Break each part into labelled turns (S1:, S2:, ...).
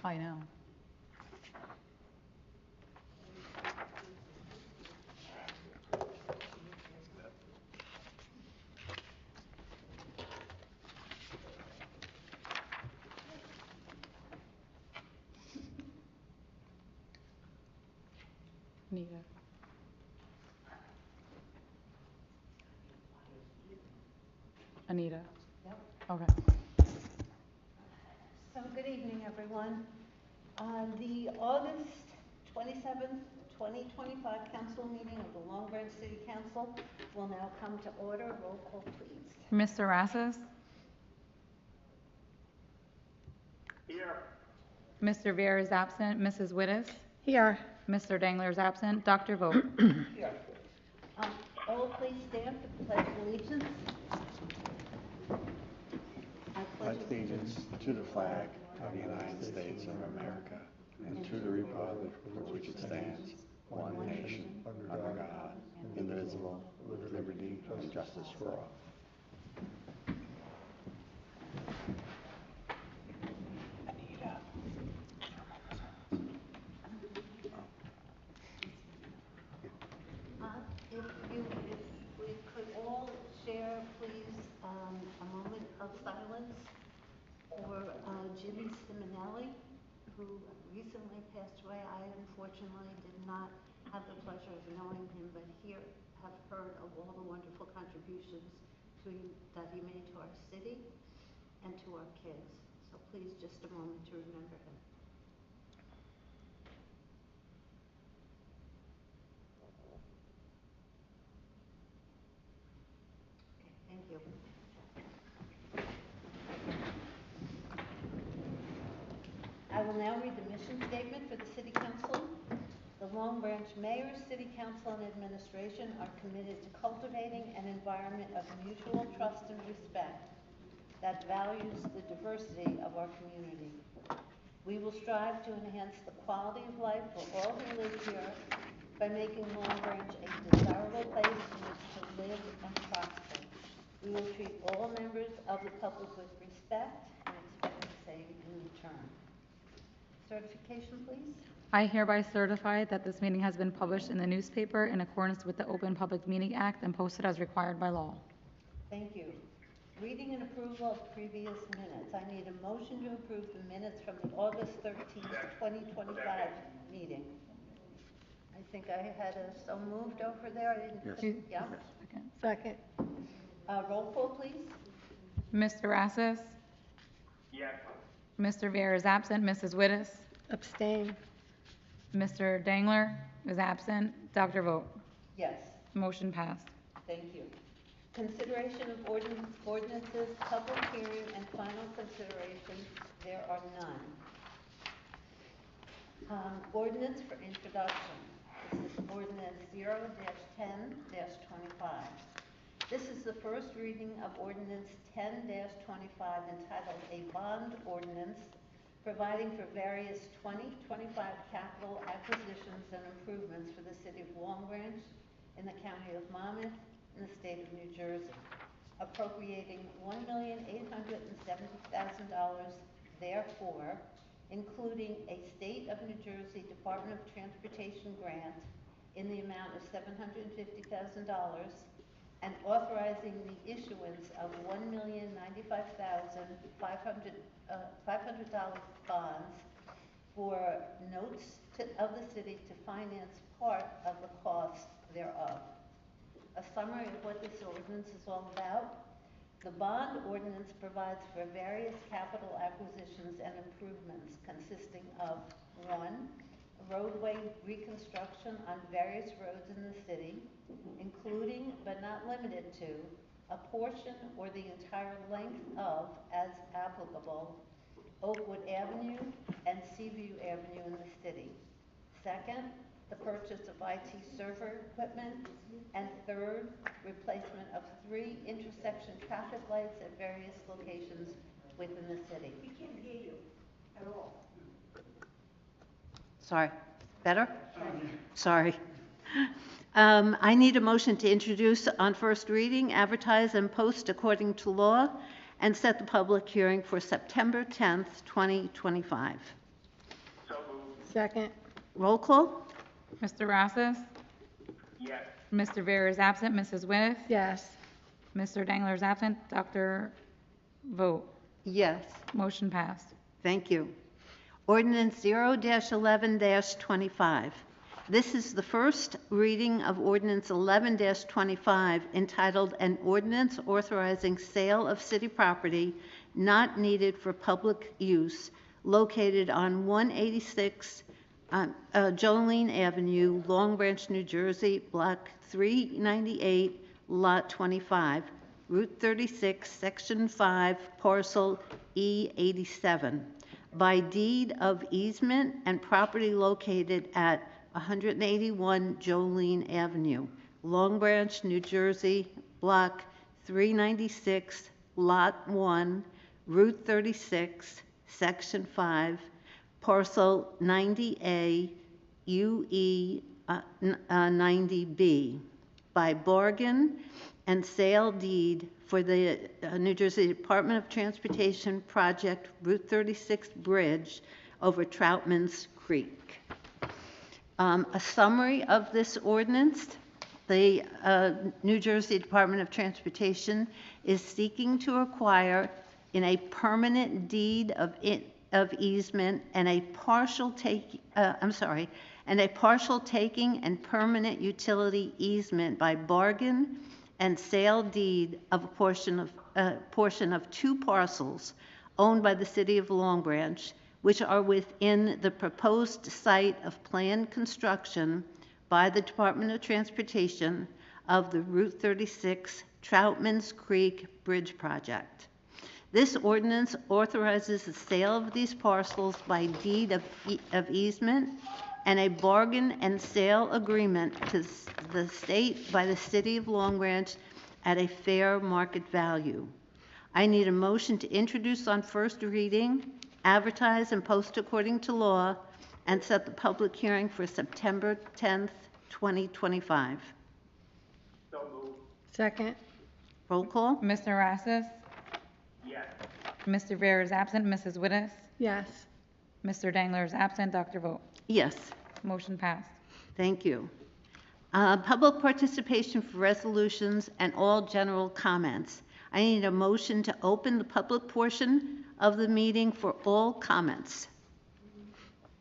S1: I know. Anita. Anita.
S2: Yep.
S1: Okay.
S2: So good evening, everyone. The August 27th, 2025 council meeting of the Long Branch City Council will now come to order. Roll call, please.
S1: Mr. Rassus?
S3: Here.
S1: Mr. Viera is absent. Mrs. Wittes?
S4: Here.
S1: Mr. Dangler is absent. Dr. Vogt?
S2: Here. All please stand for the Pledge of Allegiance. I
S5: Pledge allegiance to the flag of the United States of America and to the republic for which it stands, one nation, under God, indivisible, with liberty and justice for all.
S2: If we could all share, please, a moment of silence for Jimmy Simonelli, who recently passed away. I unfortunately did not have the pleasure of knowing him, but have heard of all the wonderful contributions that he made to our city and to our kids. So please, just a moment to remember him. Thank you. I will now read the mission statement for the City Council. The Long Branch Mayor, City Council, and Administration are committed to cultivating an environment of mutual trust and respect that values the diversity of our community. We will strive to enhance the quality of life for all who live here by making Long Branch a desirable place in which to live and prosper. We will treat all members of the public with respect and expect the same in return. Certification, please.
S1: I hereby certify that this meeting has been published in the newspaper in accordance with the Open Public Meeting Act and posted as required by law.
S2: Thank you. Reading and approval of previous minutes. I need a motion to approve the minutes from the August 13th, 2025 meeting. I think I had a so moved over there. I didn't.
S5: Yes.
S2: Yeah.
S4: Second.
S2: Roll call, please.
S1: Mr. Rassus?
S3: Yes.
S1: Mr. Viera is absent. Mrs. Wittes?
S4: Abstain.
S1: Mr. Dangler is absent. Dr. Vogt?
S2: Yes.
S1: Motion passed.
S2: Thank you. Consideration of ordinances, public hearing, and final consideration. There are none. Ordinance for introduction. This is Ordinance 0-10-25. This is the first reading of Ordinance 10-25 entitled A Bond Ordinance providing for various 2025 capital acquisitions and improvements for the city of Long Branch in the county of Monmouth in the state of New Jersey, appropriating $1,870,000 therefore, including a State of New Jersey Department of Transportation grant in the amount of $750,000 and authorizing the issuance of $1,095,500 bonds for notes of the city to finance part of the cost thereof. A summary of what this ordinance is all about. The bond ordinance provides for various capital acquisitions and improvements consisting of 1, roadway reconstruction on various roads in the city, including but not limited to a portion or the entire length of, as applicable, Oakwood Avenue and Seaview Avenue in the city. 2nd, the purchase of IT server equipment. And 3rd, replacement of 3 intersection traffic lights at various locations within the city. We can't hear you at all. Sorry. Better? Sorry. I need a motion to introduce on first reading, advertise, and post according to law, and set the public hearing for September 10th, 2025.
S4: Second.
S2: Roll call?
S1: Mr. Rassus?
S3: Yes.
S1: Mr. Vera is absent. Mrs. Wittes?
S4: Yes.
S1: Mr. Dangler is absent. Dr. Vogt?
S2: Yes.
S1: Motion passed.
S2: Thank you. Ordinance 0-11-25. This is the first reading of Ordinance 11-25 entitled An Ordinance Authorizing Sale of City Property Not Needed for Public Use located on 186 Jolene Avenue, Long Branch, New Jersey, Block 398, Lot 25, Route 36, Section 5, Parcel E87, by deed of easement and property located at 181 Jolene Avenue, Long Branch, New Jersey, Block 396, Lot 1, Route 36, Section 5, Parcel 90A, UE 90B, by bargain and sale deed for the New Jersey Department of Transportation Project Route 36 Bridge over Troutman's Creek. A summary of this ordinance: the New Jersey Department of Transportation is seeking to acquire in a permanent deed of easement and a partial taking and permanent utility easement by bargain and sale deed of a portion of two parcels owned by the city of Long Branch, which are within the proposed site of planned construction by the Department of Transportation of the Route 36 Troutman's Creek Bridge Project. This ordinance authorizes the sale of these parcels by deed of easement and a bargain and sale agreement to the state by the city of Long Branch at a fair market value. I need a motion to introduce on first reading, advertise and post according to law, and set the public hearing for September 10th, 2025.
S3: So moved.
S4: Second.
S2: Roll call?
S1: Mr. Rassus?
S3: Yes.
S1: Mr. Vera is absent. Mrs. Wittes?
S4: Yes.
S1: Mr. Dangler is absent. Dr. Vogt?
S2: Yes.
S1: Motion passed.
S2: Thank you. Public participation for resolutions and all general comments. I need a motion to open the public portion of the meeting for all comments.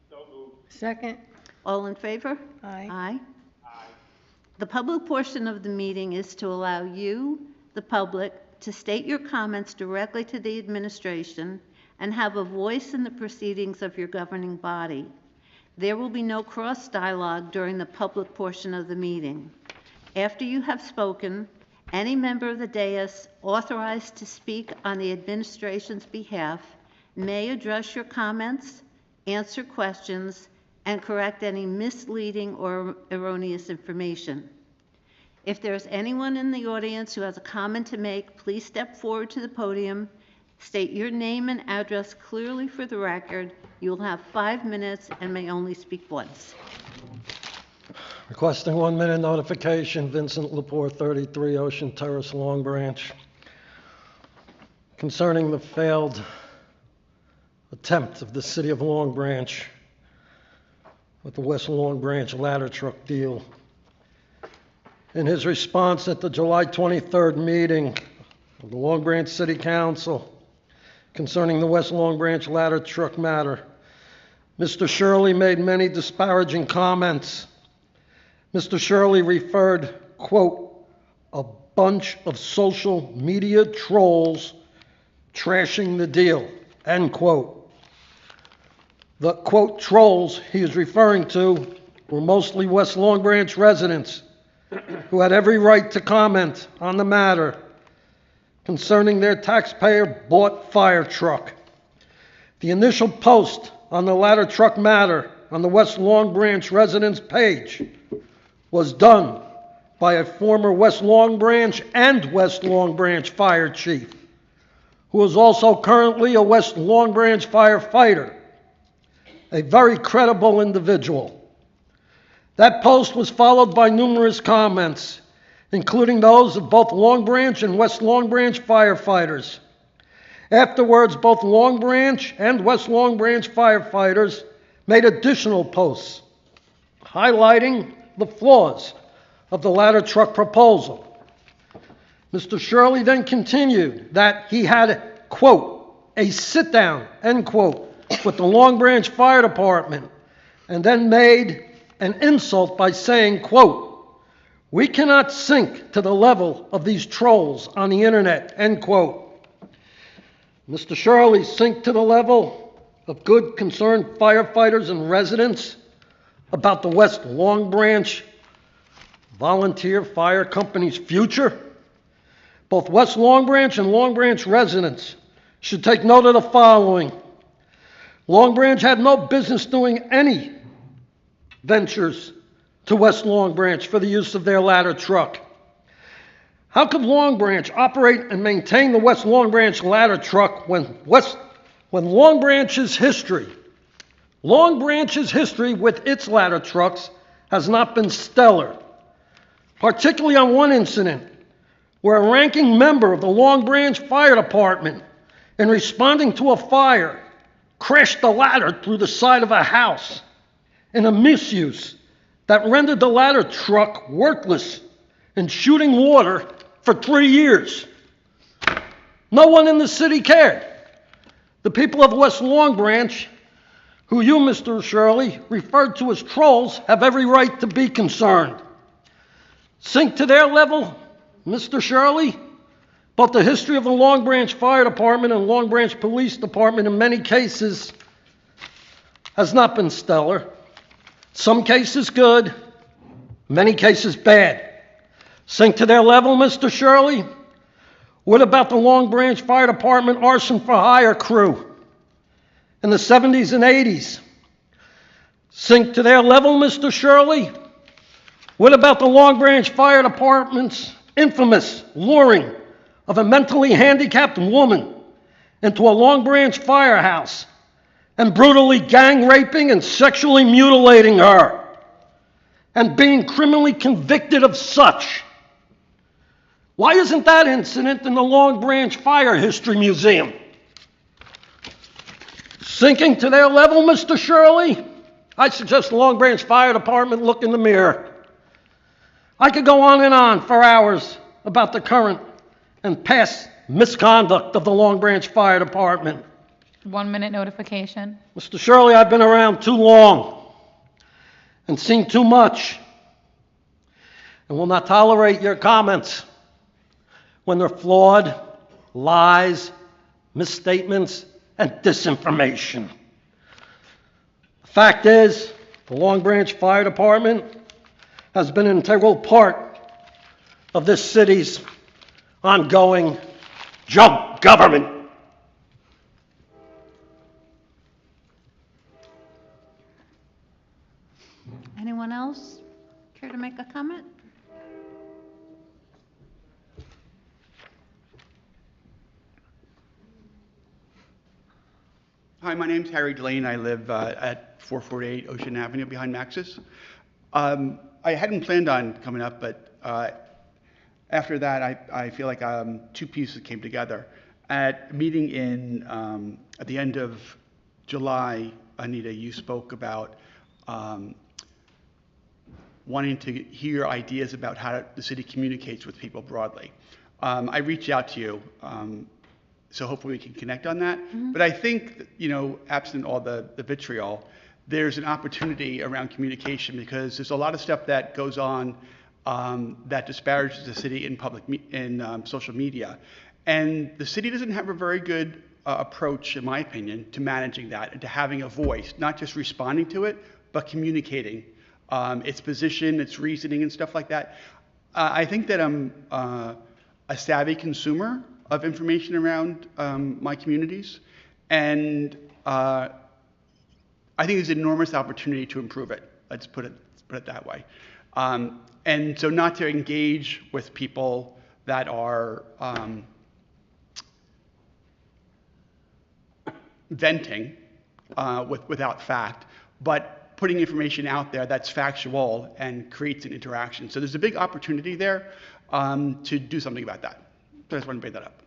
S3: So moved.
S4: Second.
S2: All in favor?
S4: Aye.
S2: Aye.
S3: Aye.
S2: The public portion of the meeting is to allow you, the public, to state your comments directly to the administration and have a voice in the proceedings of your governing body. There will be no cross dialogue during the public portion of the meeting. After you have spoken, any member of the dais authorized to speak on the administration's behalf may address your comments, answer questions, and correct any misleading or erroneous information. If there's anyone in the audience who has a comment to make, please step forward to the podium, state your name and address clearly for the record. You will have 5 minutes and may only speak once.
S6: Requesting 1 minute notification, Vincent Lepore, 33 Ocean Terrace, Long Branch, concerning the failed attempt of the city of Long Branch with the West Long Branch ladder truck deal. In his response at the July 23rd meeting of the Long Branch City Council concerning the West Long Branch ladder truck matter, Mr. Shirley made many disparaging comments. Mr. Shirley referred, quote, a bunch of social media trolls trashing the deal, end quote. The, quote, trolls he is referring to were mostly West Long Branch residents who had every right to comment on the matter concerning their taxpayer-bought fire truck. The initial post on the ladder truck matter on the West Long Branch residents page was done by a former West Long Branch and West Long Branch fire chief, who is also currently a West Long Branch firefighter, a very credible individual. That post was followed by numerous comments, including those of both Long Branch and West Long Branch firefighters. Afterwards, both Long Branch and West Long Branch firefighters made additional posts highlighting the flaws of the ladder truck proposal. Mr. Shirley then continued that he had, quote, a sit-down, end quote, with the Long Branch Fire Department, and then made an insult by saying, quote, we cannot sink to the level of these trolls on the internet, end quote. Mr. Shirley sink to the level of good concerned firefighters and residents about the West Long Branch Volunteer Fire Company's future? Both West Long Branch and Long Branch residents should take note of the following. Long Branch had no business doing any ventures to West Long Branch for the use of their ladder truck. How could Long Branch operate and maintain the West Long Branch ladder truck when Long Branch's history with its ladder trucks has not been stellar, particularly on one incident where a ranking member of the Long Branch Fire Department, in responding to a fire, crashed the ladder through the side of a house in a misuse that rendered the ladder truck worthless and shooting water for 3 years. No one in the city cared. The people of West Long Branch, who you, Mr. Shirley, referred to as trolls, have every right to be concerned. Sink to their level, Mr. Shirley. But the history of the Long Branch Fire Department and Long Branch Police Department in many cases has not been stellar. Some cases good, many cases bad. Sink to their level, Mr. Shirley. What about the Long Branch Fire Department arson for hire crew in the 70s and 80s? Sink to their level, Mr. Shirley. What about the Long Branch Fire Department's infamous luring of a mentally handicapped woman into a Long Branch firehouse and brutally gang raping and sexually mutilating her, and being criminally convicted of such? Why isn't that incident in the Long Branch Fire History Museum? Sinking to their level, Mr. Shirley? I suggest the Long Branch Fire Department look in the mirror. I could go on and on for hours about the current and past misconduct of the Long Branch Fire Department.
S1: 1 minute notification.
S6: Mr. Shirley, I've been around too long and seen too much, and will not tolerate your comments when they're flawed, lies, misstatements, and disinformation. The fact is, the Long Branch Fire Department has been an integral part of this city's ongoing junk government.
S2: Anyone else care to make a comment?
S4: Hi, my name's Harry Delane. I live at 448 Ocean Avenue behind Maxis. I hadn't planned on coming up, but after that, I feel like two pieces came together. At a meeting at the end of July, Anita, you spoke about wanting to hear ideas about how the city communicates with people broadly. I reached out to you, so hopefully we can connect on that. Mm-hmm. But I think, absent all the vitriol, there's an opportunity around communication, because there's a lot of stuff that goes on that disparages the city in social media. And the city doesn't have a very good approach, in my opinion, to managing that and to having a voice, not just responding to it, but communicating its position, its reasoning, and stuff like that. I think that I'm a savvy consumer of information around my communities, and I think there's an enormous opportunity to improve it. Let's put it that way. And so not to engage with people that are venting without fact, but putting information out there that's factual and creates an interaction. So there's a big opportunity there to do something about that. So I just want to bring that up.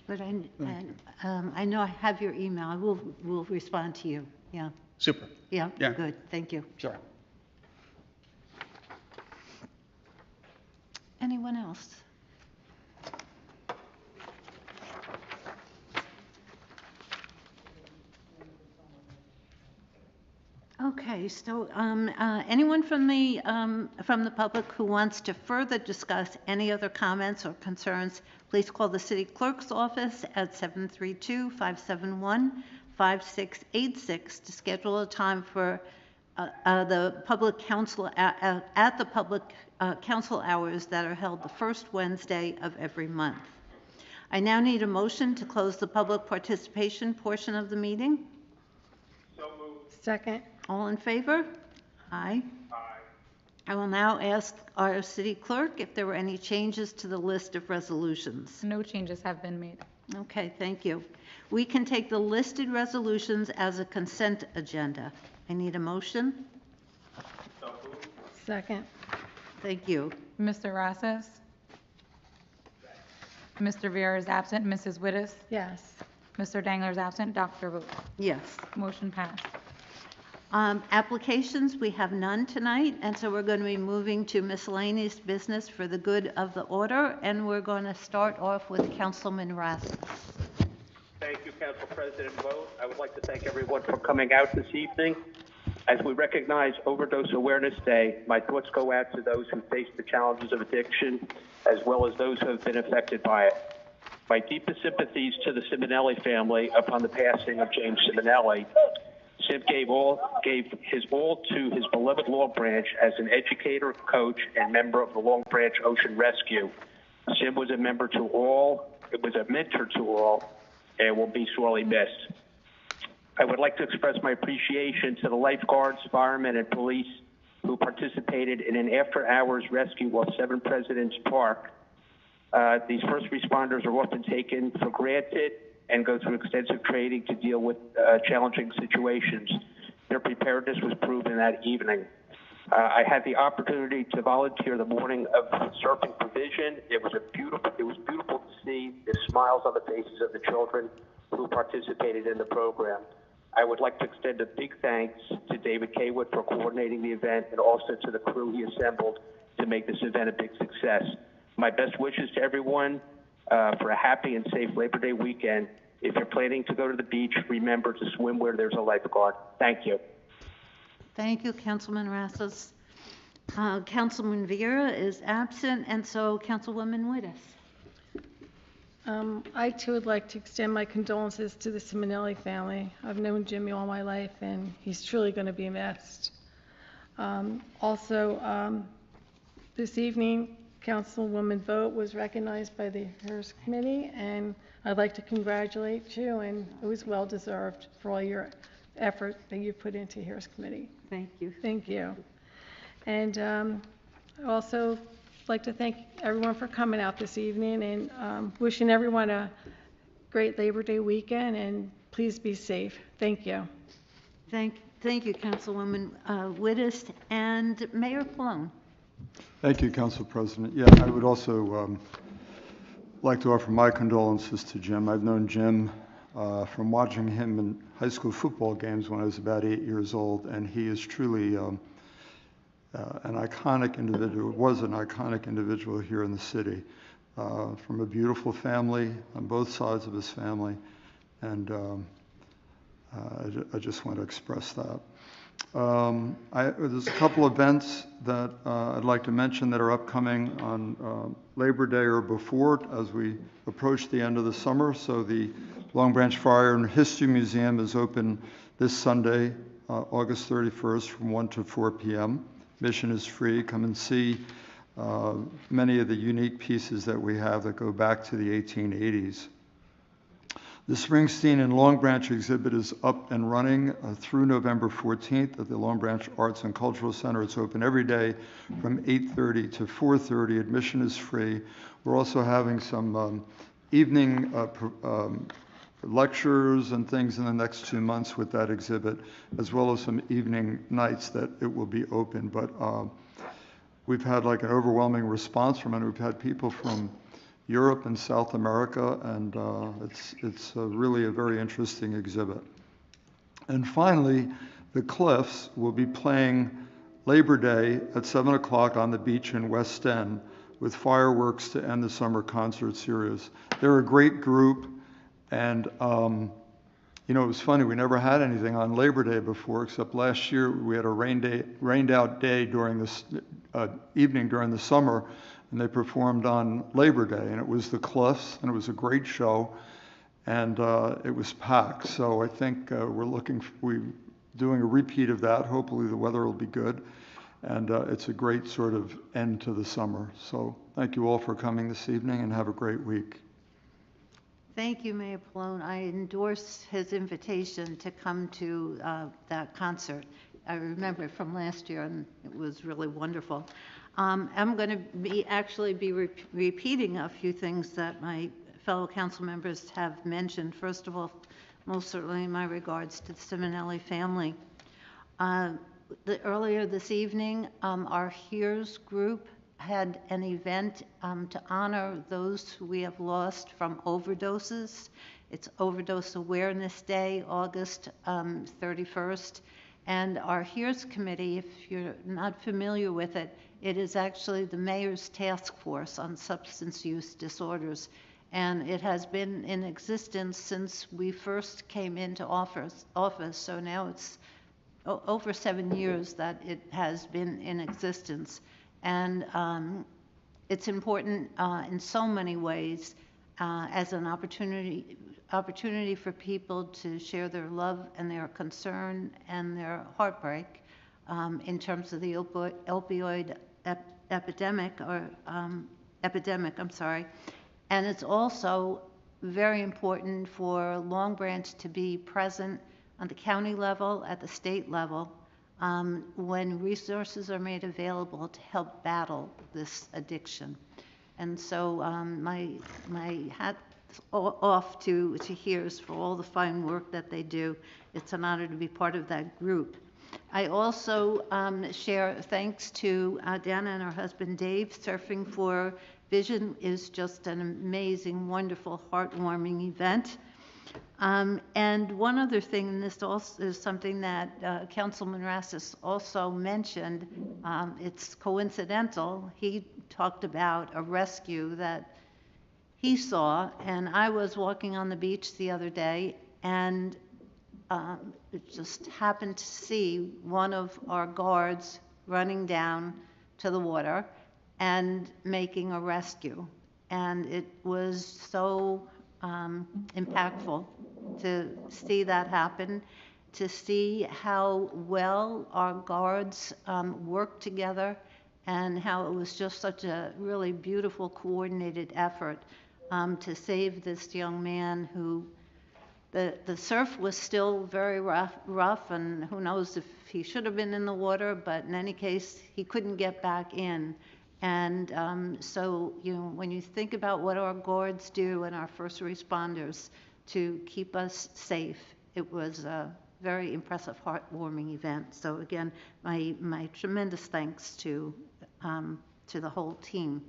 S2: But I know I have your email. I will respond to you. Yeah.
S4: Super.
S2: Yeah,
S4: Yeah.
S2: good, thank you.
S4: Sure.
S2: Anyone else? Okay, so anyone from the public who wants to further discuss any other comments or concerns, please call the city clerk's office at 732-571-5686 to schedule a time for the public council at the public council hours that are held the first Wednesday of every month. I now need a motion to close the public participation portion of the meeting.
S3: So moved.
S1: Second.
S2: All in favor? Aye.
S3: Aye.
S2: I will now ask our city clerk if there were any changes to the list of resolutions.
S1: No changes have been made.
S2: Okay, thank you. We can take the listed resolutions as a consent agenda. I need a motion.
S3: So moved.
S1: Second.
S2: Thank you.
S1: Mr. Rassus? Mr. Viera is absent. Mrs. Wittes?
S7: Yes.
S1: Mr. Dangler is absent. Dr. Vogt?
S2: Yes.
S1: Motion passed.
S2: Applications, we have none tonight, and so we're going to be moving to miscellaneous business for the good of the order, and we're going to start off with Councilman Rasmus.
S8: Thank you, Council President Vogt. I would like to thank everyone for coming out this evening. As we recognize Overdose Awareness Day, my thoughts go out to those who face the challenges of addiction, as well as those who have been affected by it. My deepest sympathies to the Simonelli family upon the passing of James Simonelli. Sim gave his all to his beloved Long Branch as an educator, coach, and member of the Long Branch Ocean Rescue. Sim was a mentor to all, and will be sorely missed. I would like to express my appreciation to the lifeguards, firemen, and police who participated in an after-hours rescue of 7 Presidents Park. These first responders are often taken for granted and go through extensive training to deal with challenging situations. Their preparedness was proven that evening. I had the opportunity to volunteer the morning of surfing provision. It was beautiful to see the smiles on the faces of the children who participated in the program. I would like to extend a big thanks to David Kaywood for coordinating the event and also to the crew he assembled to make this event a big success. My best wishes to everyone for a happy and safe Labor Day weekend. If you're planning to go to the beach, remember to swim where there's a lifeguard. Thank you.
S2: Thank you, Councilman Rassus. Councilman Viera is absent, and so Councilwoman Wittes.
S7: I too would like to extend my condolences to the Simonelli family. I've known Jimmy all my life, and he's truly going to be missed. Also, this evening, Councilwoman Vogt was recognized by the HERS Committee, and I'd like to congratulate you, and it was well deserved for all your effort that you put into HERS Committee.
S2: Thank you.
S7: Thank you. And I also like to thank everyone for coming out this evening, and wishing everyone a great Labor Day weekend, and please be safe. Thank you.
S2: Thank you, Councilwoman Wittes, and Mayor Pallone.
S5: Thank you, Council President. Yeah, I would also like to offer my condolences to Jim. I've known Jim from watching him in high school football games when I was about 8 years old, and he is truly an iconic individual, was an iconic individual here in the city, from a beautiful family on both sides of his family, and I just want to express that. There's a couple events that I'd like to mention that are upcoming on Labor Day or before as we approach the end of the summer. So the Long Branch Fire and History Museum is open this Sunday, August 31st from 1 to 4 p.m. Admission is free. Come and see many of the unique pieces that we have that go back to the 1880s. The Springsteen and Long Branch exhibit is up and running through November 14th at the Long Branch Arts and Cultural Center. It's open every day from 8:30 to 4:30. Admission is free. We're also having some evening lectures and things in the next 2 months with that exhibit, as well as some evening nights that it will be open. But we've had like an overwhelming response from it. We've had people from Europe and South America, and it's really a very interesting exhibit. And finally,
S9: the Cliffs will be playing Labor Day at 7 o'clock on the beach in West End with fireworks to end the summer concert series. They're a great group, and you know, it was funny, we never had anything on Labor Day before, except last year we had a rained out day during this evening during the summer, and they performed on Labor Day, and it was the Cliffs, and it was a great show, and it was packed. So I think we're doing a repeat of that. Hopefully the weather will be good, and it's a great sort of end to the summer. So thank you all for coming this evening, and have a great week.
S2: Thank you, Mayor Pallone. I endorse his invitation to come to that concert. I remember it from last year, and it was really wonderful. I'm going to actually be repeating a few things that my fellow council members have mentioned. First of all, most certainly my regards to the Simonelli family. Earlier this evening, our HERES group had an event to honor those who we have lost from overdoses. It's Overdose Awareness Day, August 31st. And our HERES committee, if you're not familiar with it, it is actually the mayor's task force on substance use disorders. And it has been in existence since we first came into office. So now it's over 7 years that it has been in existence. And it's important in so many ways as an opportunity for people to share their love and their concern and their heartbreak in terms of the opioid epidemic. And it's also very important for Long Branch to be present on the county level, at the state level, when resources are made available to help battle this addiction. And so my hat's off to HERES for all the fine work that they do. It's an honor to be part of that group. I also share thanks to Dana and her husband Dave. Surfing for Vision is just an amazing, wonderful, heartwarming event. And one other thing, and this also is something that Councilman Rassis also mentioned, it's coincidental. He talked about a rescue that he saw, and I was walking on the beach the other day, and just happened to see one of our guards running down to the water and making a rescue. And it was so impactful to see that happen, to see how well our guards work together, and how it was just such a really beautiful coordinated effort to save this young man who the surf was still very rough, and who knows if he should have been in the water, but in any case, he couldn't get back in. And so, you know, when you think about what our guards do and our first responders to keep us safe, it was a very impressive, heartwarming event. So again, my tremendous thanks to the whole team.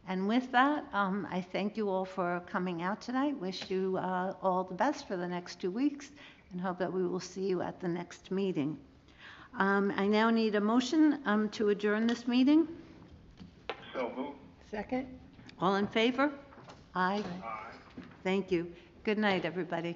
S2: And with that, I thank you all for coming out tonight. Wish you all the best for the next 2 weeks, and hope that we will see you at the next meeting. I now need a motion to adjourn this meeting.
S3: So moved.
S7: Second?
S2: All in favor? Aye.
S3: Aye.
S2: Thank you. Good night, everybody.